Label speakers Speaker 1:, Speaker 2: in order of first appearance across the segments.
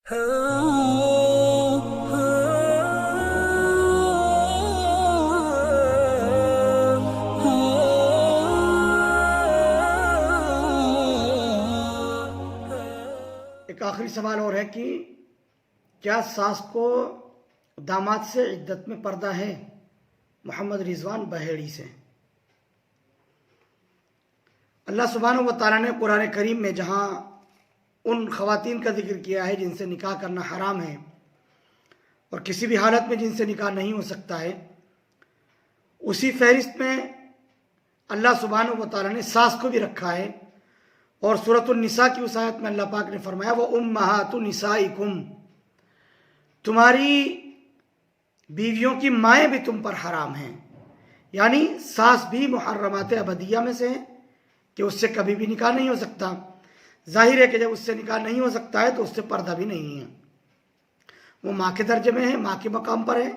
Speaker 1: एक आखिरी सवाल और है कि क्या सास को दामाद से इद्दत में पर्दा है? मोहम्मद रिजवान बहेड़ी से। अल्लाह सुब्हानहू व तआला ने कुरान करीम में जहाँ उन ख़वातीन का जिक्र किया है जिनसे निकाह करना हराम है और किसी भी हालत में जिनसे निकाह नहीं हो सकता है, उसी फहरिस्त में अल्लाह सुब्हानहू व तआला ने सास को भी रखा है। और सूरतुन निसा की उस आयत में अल्लाह पाक ने फरमाया वो उम्महातु निसाइकुम, तुम्हारी बीवियों की माएँ भी तुम पर हराम हैं। यानी सास भी मुहर्रमात अबदिया में से है कि उससे कभी भी निकाह नहीं हो सकता। जाहिर है कि जब उससे निकाह नहीं हो सकता है तो उससे पर्दा भी नहीं है, वो माँ के दर्जे में है, माँ के मकाम पर है,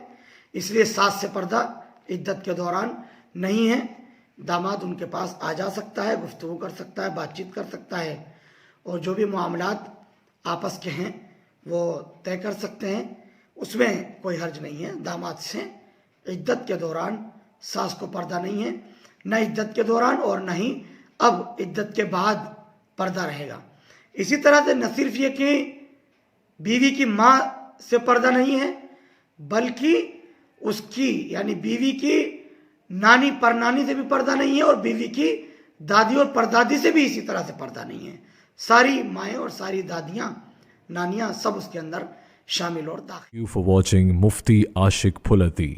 Speaker 1: इसलिए सास से पर्दा इद्दत के दौरान नहीं है। दामाद उनके पास आ जा सकता है, गुफ्तगू कर सकता है, बातचीत कर सकता है और जो भी मामलात आपस के हैं वो तय कर सकते हैं, उसमें कोई हर्ज नहीं है। दामाद से इद्दत के दौरान सास को पर्दा नहीं है, न इद्दत के दौरान और न ही अब इद्दत के बाद पर्दा रहेगा। इसी तरह से न सिर्फ ये कि बीवी की माँ से पर्दा नहीं है, बल्कि उसकी यानी बीवी की नानी परनानी से भी पर्दा नहीं है और बीवी की दादी और परदादी से भी इसी तरह से पर्दा नहीं है। सारी माएँ और सारी दादियाँ नानियाँ सब उसके अंदर शामिल और दाखिल।
Speaker 2: Thank you for watching Mufti Ashik Phulati.